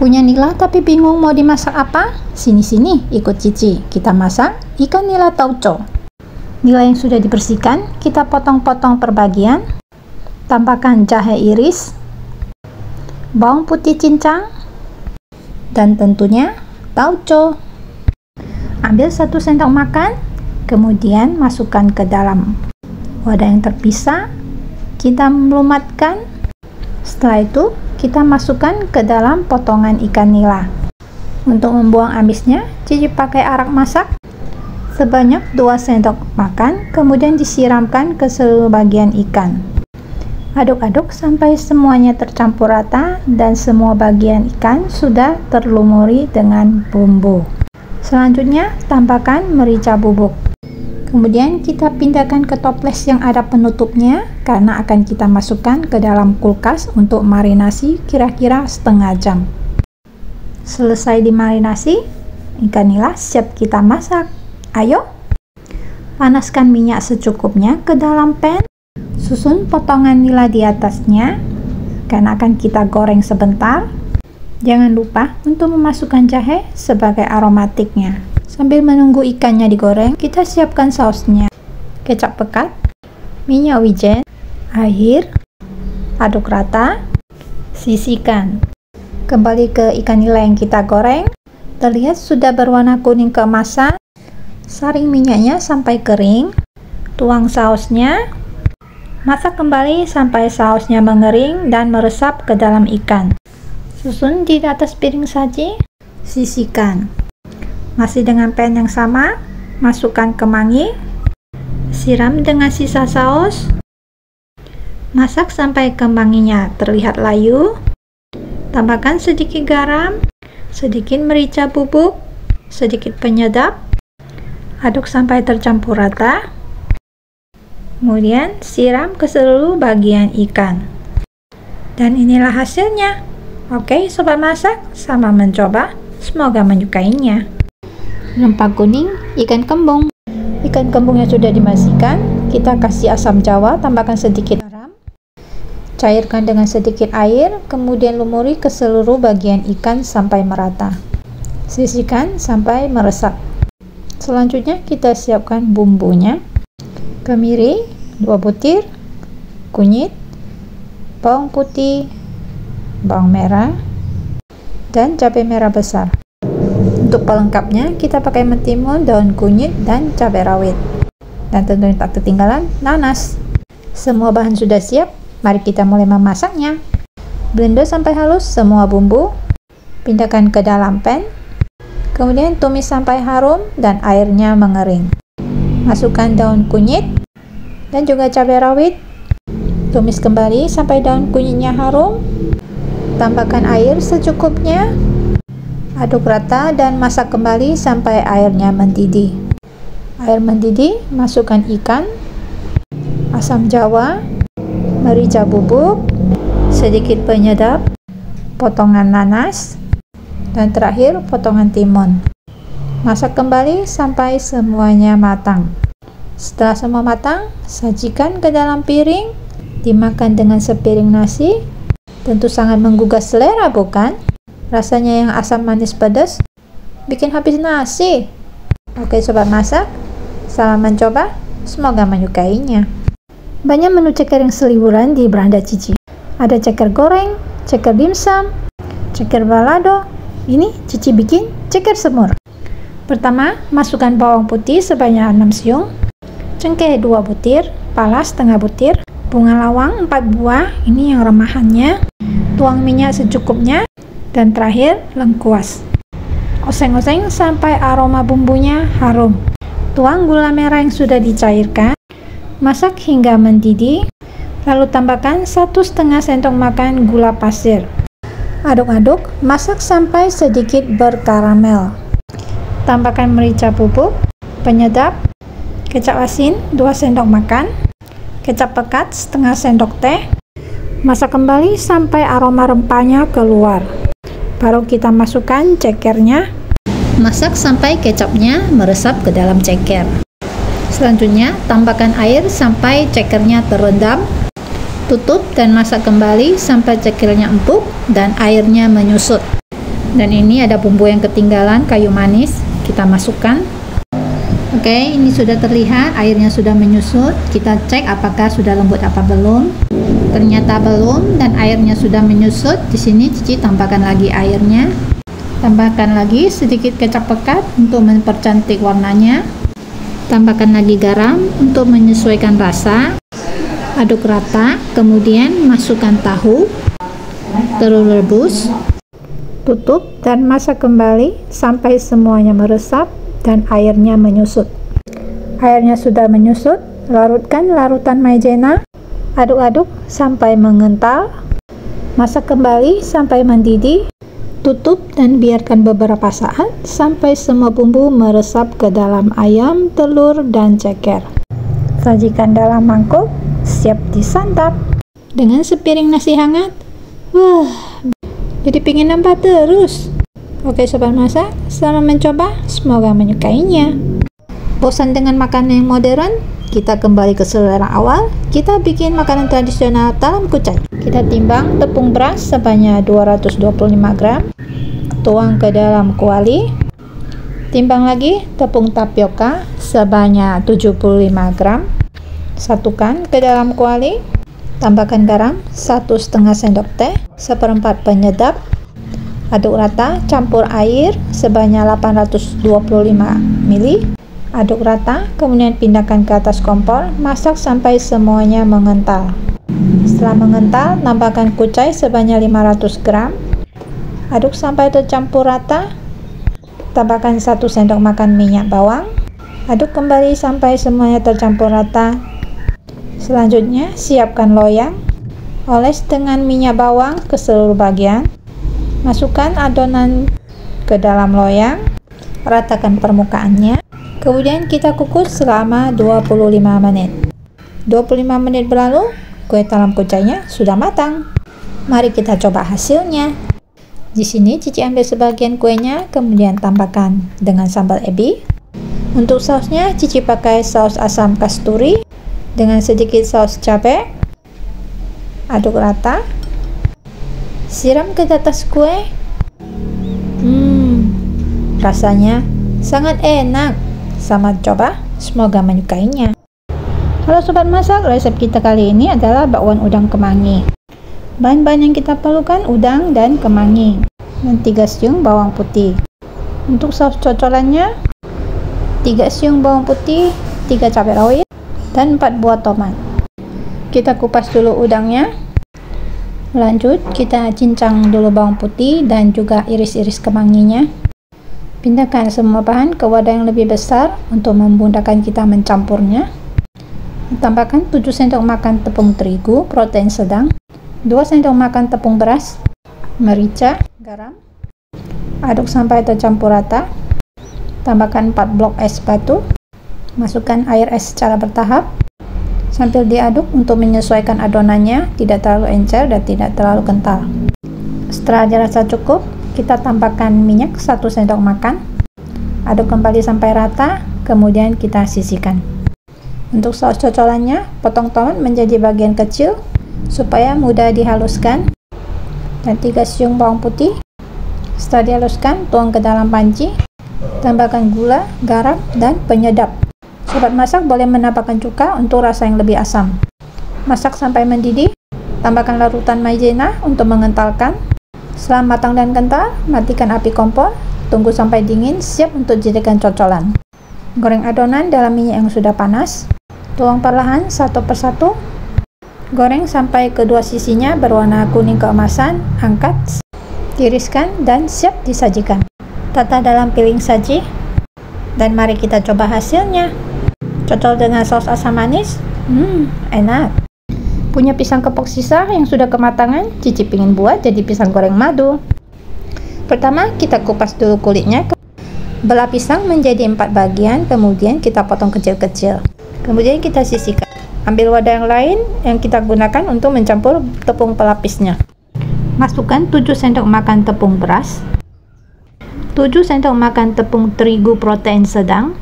Punya nila tapi bingung mau dimasak apa? Sini-sini, ikut Cici. Kita masak ikan nila tauco. Nila yang sudah dibersihkan, kita potong-potong per bagian. Tambahkan jahe iris, bawang putih cincang, dan tentunya tauco. Ambil 1 sendok makan, kemudian masukkan ke dalam wadah yang terpisah. Kita melumatkan. Setelah itu, kita masukkan ke dalam potongan ikan nila. Untuk membuang amisnya, Cici pakai arak masak sebanyak 2 sendok makan, kemudian disiramkan ke seluruh bagian ikan. Aduk-aduk sampai semuanya tercampur rata dan semua bagian ikan sudah terlumuri dengan bumbu. Selanjutnya, tambahkan merica bubuk. Kemudian kita pindahkan ke toples yang ada penutupnya karena akan kita masukkan ke dalam kulkas untuk marinasi kira-kira setengah jam. Selesai dimarinasi, ikan nila siap kita masak. Ayo, panaskan minyak secukupnya ke dalam pan. Susun potongan nila di atasnya karena akan kita goreng sebentar. Jangan lupa untuk memasukkan jahe sebagai aromatiknya. Sambil menunggu ikannya digoreng, kita siapkan sausnya. Kecap pekat, minyak wijen, air, aduk rata, sisihkan. Kembali ke ikan nila yang kita goreng. Terlihat sudah berwarna kuning keemasan. Saring minyaknya sampai kering. Tuang sausnya. Masak kembali sampai sausnya mengering dan meresap ke dalam ikan. Susun di atas piring saji. Sisihkan. Masih dengan pan yang sama, masukkan kemangi, siram dengan sisa saus, masak sampai kemanginya terlihat layu, tambahkan sedikit garam, sedikit merica bubuk, sedikit penyedap, aduk sampai tercampur rata, kemudian siram ke seluruh bagian ikan. Dan inilah hasilnya. Oke, sobat masak, selamat mencoba, semoga menyukainya. Rempah kuning, ikan kembung. Ikan kembung yang sudah dibersihkan, kita kasih asam jawa, tambahkan sedikit garam, cairkan dengan sedikit air, kemudian lumuri ke seluruh bagian ikan sampai merata. Sisihkan sampai meresap. Selanjutnya kita siapkan bumbunya. Kemiri 2 butir, kunyit, bawang putih, bawang merah, dan cabai merah besar. Untuk pelengkapnya, kita pakai mentimun, daun kunyit, dan cabai rawit. Dan tentunya tak ketinggalan nanas. Semua bahan sudah siap, mari kita mulai memasaknya. Blender sampai halus semua bumbu, pindahkan ke dalam pan, kemudian tumis sampai harum dan airnya mengering. Masukkan daun kunyit dan juga cabai rawit, tumis kembali sampai daun kunyitnya harum, tambahkan air secukupnya. Aduk rata dan masak kembali sampai airnya mendidih. Air mendidih, masukkan ikan, asam jawa, merica bubuk, sedikit penyedap, potongan nanas, dan terakhir potongan timun. Masak kembali sampai semuanya matang. Setelah semua matang, sajikan ke dalam piring, dimakan dengan sepiring nasi. Tentu sangat menggugah selera, bukan? Rasanya yang asam manis pedas bikin habis nasi. Oke sobat masak, selamat mencoba, semoga menyukainya. Banyak menu ceker yang seliburan di beranda Cici. Ada ceker goreng, ceker dimsum, ceker balado. Ini Cici bikin ceker semur. Pertama, masukkan bawang putih sebanyak 6 siung, cengkeh 2 butir, pala setengah butir, bunga lawang 4 buah, ini yang remahannya. Tuang minyak secukupnya. Dan terakhir, lengkuas. Oseng-oseng sampai aroma bumbunya harum. Tuang gula merah yang sudah dicairkan. Masak hingga mendidih. Lalu tambahkan 1,5 sendok makan gula pasir. Aduk-aduk, masak sampai sedikit berkaramel. Tambahkan merica bubuk, penyedap, kecap asin 2 sendok makan, kecap pekat setengah sendok teh. Masak kembali sampai aroma rempahnya keluar. Baru kita masukkan cekernya. Masak sampai kecapnya meresap ke dalam ceker. Selanjutnya, tambahkan air sampai cekernya terendam. Tutup dan masak kembali sampai cekernya empuk dan airnya menyusut. Dan ini ada bumbu yang ketinggalan, kayu manis, kita masukkan. Oke, ini sudah terlihat airnya sudah menyusut. Kita cek apakah sudah lembut apa belum. Ternyata belum dan airnya sudah menyusut. Di sini Cici tambahkan lagi airnya. Tambahkan lagi sedikit kecap pekat untuk mempercantik warnanya. Tambahkan lagi garam untuk menyesuaikan rasa. Aduk rata, kemudian masukkan tahu. Terus rebus. Tutup dan masak kembali sampai semuanya meresap dan airnya menyusut. Airnya sudah menyusut, larutkan larutan maizena. Aduk-aduk sampai mengental. Masak kembali sampai mendidih. Tutup dan biarkan beberapa saat sampai semua bumbu meresap ke dalam ayam, telur, dan ceker. Sajikan dalam mangkuk, siap disantap. Dengan sepiring nasi hangat. Wah, jadi pengen nambah terus. Oke sobat masak, selamat mencoba, semoga menyukainya. Bosan dengan makanan yang modern? Kita kembali ke selera awal. Kita bikin makanan tradisional dalam kucai. Kita timbang tepung beras sebanyak 225 gram. Tuang ke dalam kuali. Timbang lagi tepung tapioka sebanyak 75 gram. Satukan ke dalam kuali. Tambahkan garam 1,5 sendok teh, 1/4 penyedap. Aduk rata, campur air sebanyak 825 ml. Aduk rata, kemudian pindahkan ke atas kompor, masak sampai semuanya mengental. Setelah mengental, tambahkan kucai sebanyak 500 gram. Aduk sampai tercampur rata. Tambahkan 1 sendok makan minyak bawang. Aduk kembali sampai semuanya tercampur rata. Selanjutnya, siapkan loyang. Oles dengan minyak bawang ke seluruh bagian. Masukkan adonan ke dalam loyang. Ratakan permukaannya. Kemudian kita kukus selama 25 menit. 25 menit berlalu, kue talam kucainya sudah matang. Mari kita coba hasilnya. Di sini Cici ambil sebagian kuenya, kemudian tambahkan dengan sambal ebi. Untuk sausnya, Cici pakai saus asam kasturi dengan sedikit saus cabai. Aduk rata. Siram ke atas kue. Rasanya sangat enak. Selamat coba, semoga menyukainya. Halo sobat masak, resep kita kali ini adalah bakwan udang kemangi. Bahan-bahan yang kita perlukan udang dan kemangi, dan 3 siung bawang putih. Untuk saus cocolannya, 3 siung bawang putih, 3 cabai rawit, dan 4 buah tomat. Kita kupas dulu udangnya. Lanjut, kita cincang dulu bawang putih dan juga iris-iris kemanginya. Pindahkan semua bahan ke wadah yang lebih besar untuk memudahkan kita mencampurnya. Tambahkan 7 sendok makan tepung terigu protein sedang, 2 sendok makan tepung beras, merica, garam. Aduk sampai tercampur rata. Tambahkan 4 blok es batu. Masukkan air es secara bertahap sambil diaduk untuk menyesuaikan adonannya, tidak terlalu encer dan tidak terlalu kental. Setelah dirasa cukup, kita tambahkan minyak 1 sendok makan. Aduk kembali sampai rata, kemudian kita sisihkan. Untuk saus cocolannya, potong tomat menjadi bagian kecil supaya mudah dihaluskan, dan 3 siung bawang putih. Setelah dihaluskan, tuang ke dalam panci. Tambahkan gula, garam, dan penyedap. Sobat masak boleh menambahkan cuka untuk rasa yang lebih asam. Masak sampai mendidih. Tambahkan larutan maizena untuk mengentalkan. Setelah matang dan kental, matikan api kompor. Tunggu sampai dingin, siap untuk dijadikan cocolan. Goreng adonan dalam minyak yang sudah panas. Tuang perlahan satu persatu. Goreng sampai kedua sisinya berwarna kuning keemasan. Angkat, tiriskan, dan siap disajikan. Tata dalam piring saji. Dan mari kita coba hasilnya. Cocol dengan saus asam manis. Enak. Punya pisang kepok sisa yang sudah kematangan, Cici pingin buat jadi pisang goreng madu. Pertama, kita kupas dulu kulitnya. Belah pisang menjadi 4 bagian, kemudian kita potong kecil-kecil. Kemudian kita sisihkan. Ambil wadah yang lain yang kita gunakan untuk mencampur tepung pelapisnya. Masukkan 7 sendok makan tepung beras, 7 sendok makan tepung terigu protein sedang,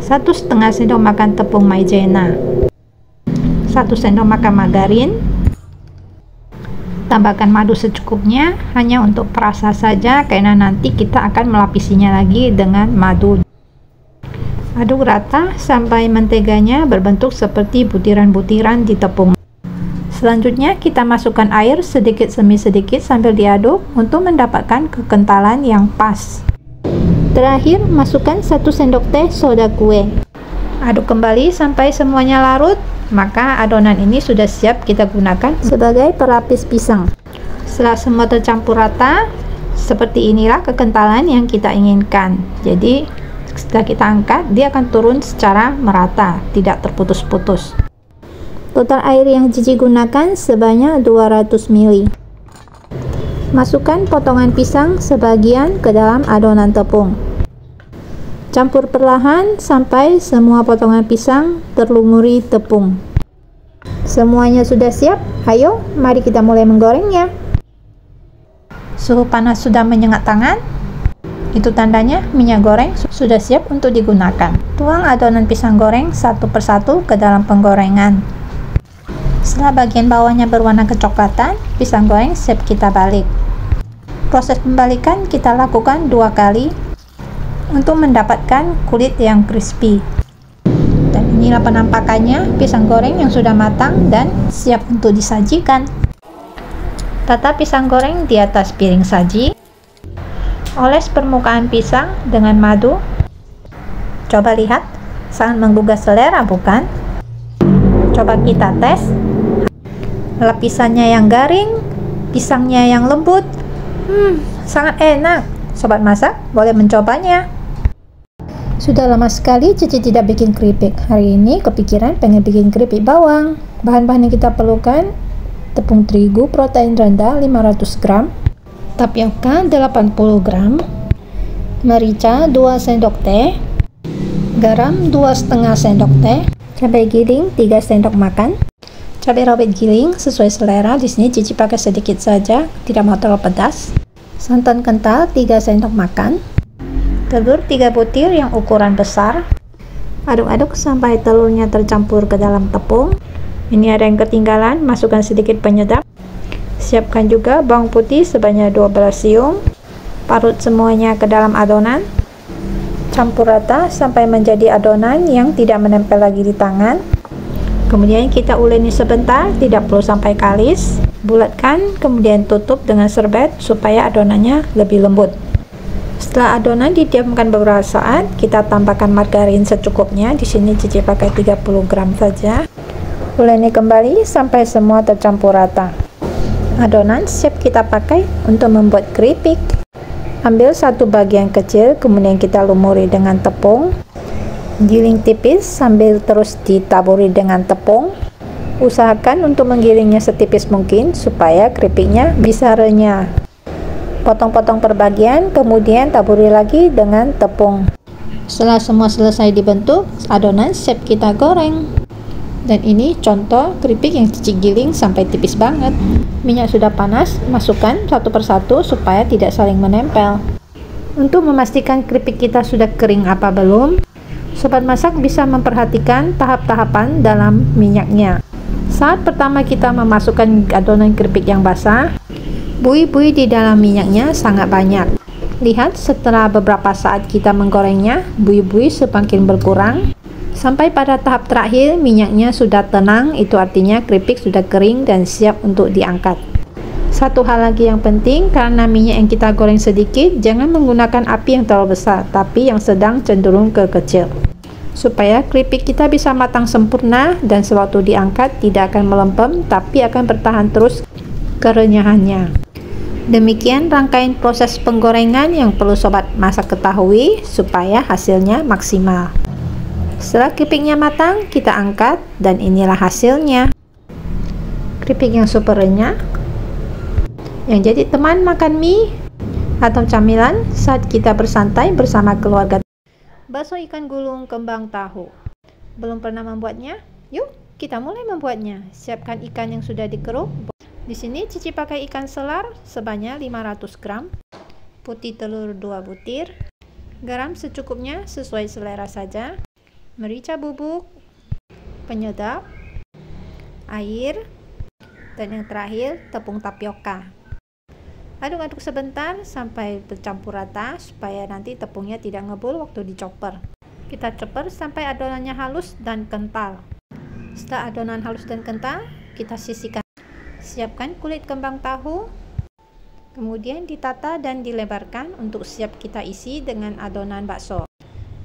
1,5 sendok makan tepung maizena, 1 sendok makan margarin, Tambahkan madu secukupnya, hanya untuk perasa saja karena nanti kita akan melapisinya lagi dengan madu. Aduk rata sampai menteganya berbentuk seperti butiran-butiran di tepung. Selanjutnya kita masukkan air sedikit demi sedikit sambil diaduk untuk mendapatkan kekentalan yang pas. Terakhir, masukkan 1 sendok teh soda kue. Aduk kembali sampai semuanya larut, maka adonan ini sudah siap kita gunakan sebagai pelapis pisang. Setelah semua tercampur rata, seperti inilah kekentalan yang kita inginkan. Jadi setelah kita angkat, dia akan turun secara merata, tidak terputus-putus. Total air yang Cici gunakan sebanyak 200 ml. Masukkan potongan pisang sebagian ke dalam adonan tepung. Campur perlahan sampai semua potongan pisang terlumuri tepung. Semuanya sudah siap, ayo mari kita mulai menggorengnya. Suhu panas sudah menyengat tangan. Itu tandanya minyak goreng sudah siap untuk digunakan. Tuang adonan pisang goreng satu persatu ke dalam penggorengan. Setelah bagian bawahnya berwarna kecoklatan, pisang goreng siap kita balik. Proses pembalikan kita lakukan 2 kali untuk mendapatkan kulit yang crispy. Dan inilah penampakannya pisang goreng yang sudah matang dan siap untuk disajikan. Tata pisang goreng di atas piring saji. Oles permukaan pisang dengan madu. Coba lihat, sangat menggugah selera bukan? Coba kita tes. Lapisannya yang garing, pisangnya yang lembut. Sangat enak. Sobat masak boleh mencobanya. Sudah lama sekali Cici tidak bikin keripik. Hari ini kepikiran pengen bikin keripik bawang. Bahan-bahan yang kita perlukan: tepung terigu protein rendah 500 gram, tapioka 80 gram, merica 2 sendok teh, garam 2,5 sendok teh, cabai giling 3 sendok makan, cabai rawit giling sesuai selera. Di sini Cici pakai sedikit saja, tidak mau terlalu pedas. Santan kental 3 sendok makan, telur 3 butir yang ukuran besar. Aduk-aduk sampai telurnya tercampur ke dalam tepung. Ini ada yang ketinggalan, masukkan sedikit penyedap. Siapkan juga bawang putih sebanyak 12 siung. Parut semuanya ke dalam adonan. Campur rata sampai menjadi adonan yang tidak menempel lagi di tangan. Kemudian kita uleni sebentar, tidak perlu sampai kalis. Bulatkan, kemudian tutup dengan serbet supaya adonannya lebih lembut. Setelah adonan didiamkan beberapa saat, kita tambahkan margarin secukupnya. Di sini Cici pakai 30 gram saja. Uleni kembali sampai semua tercampur rata. Adonan siap kita pakai untuk membuat keripik. Ambil satu bagian kecil, kemudian kita lumuri dengan tepung. Giling tipis sambil terus ditaburi dengan tepung. Usahakan untuk menggilingnya setipis mungkin supaya keripiknya bisa renyah. Potong-potong per bagian, kemudian taburi lagi dengan tepung. Setelah semua selesai dibentuk, adonan siap kita goreng. Dan ini contoh keripik yang Cici giling sampai tipis banget. Minyak sudah panas, masukkan satu persatu supaya tidak saling menempel. Untuk memastikan keripik kita sudah kering apa belum, sobat masak bisa memperhatikan tahap-tahapan dalam minyaknya. Saat pertama kita memasukkan adonan keripik yang basah, buih-buih di dalam minyaknya sangat banyak. Lihat, setelah beberapa saat kita menggorengnya, buih-buih semakin berkurang. Sampai pada tahap terakhir minyaknya sudah tenang, itu artinya keripik sudah kering dan siap untuk diangkat. Satu hal lagi yang penting, karena minyak yang kita goreng sedikit, jangan menggunakan api yang terlalu besar, tapi yang sedang cenderung ke kecil. Supaya keripik kita bisa matang sempurna dan sewaktu diangkat tidak akan melempem, tapi akan bertahan terus kerenyahannya. Demikian rangkaian proses penggorengan yang perlu sobat masak ketahui supaya hasilnya maksimal. Setelah keripiknya matang, kita angkat dan inilah hasilnya. Keripik yang super renyah, yang jadi teman makan mie atau camilan saat kita bersantai bersama keluarga. Bakso ikan gulung kembang tahu. Belum pernah membuatnya? Yuk, kita mulai membuatnya. Siapkan ikan yang sudah dikeruk. Di sini Cici pakai ikan selar sebanyak 500 gram, putih telur 2 butir, garam secukupnya sesuai selera saja, merica bubuk, penyedap, air, Dan yang terakhir, tepung tapioka. Aduk-aduk sebentar sampai bercampur rata supaya nanti tepungnya tidak ngebul waktu dicoper. Kita chopper sampai adonannya halus dan kental. Setelah adonan halus dan kental, kita sisihkan. Siapkan kulit kembang tahu, kemudian ditata dan dilebarkan untuk siap kita isi dengan adonan bakso.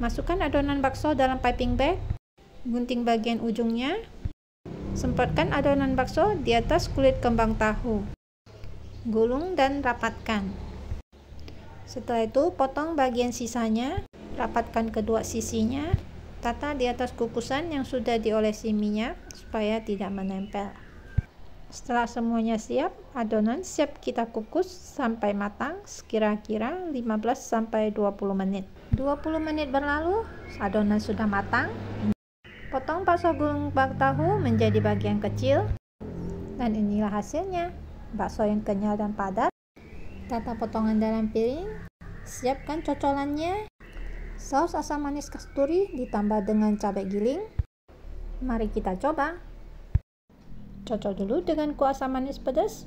Masukkan adonan bakso dalam piping bag, gunting bagian ujungnya, semprotkan adonan bakso di atas kulit kembang tahu. Gulung dan rapatkan. Setelah itu, potong bagian sisanya, rapatkan kedua sisinya, tata di atas kukusan yang sudah diolesi minyak supaya tidak menempel. Setelah semuanya siap, adonan siap kita kukus sampai matang sekira-kira 15-20 menit. 20 menit berlalu, adonan sudah matang. Potong bakso gulung bak tahu menjadi bagian kecil. Dan inilah hasilnya, bakso yang kenyal dan padat. Tata potongan dalam piring. Siapkan cocolannya. Saus asam manis kasturi ditambah dengan cabai giling. Mari kita coba. Cocol dulu dengan kuah asam manis pedas.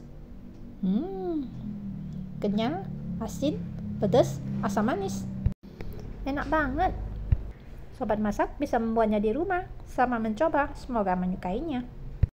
Kenyal, asin, pedas, asam manis. Enak banget. Sobat masak bisa membuatnya di rumah. Selamat mencoba, semoga menyukainya.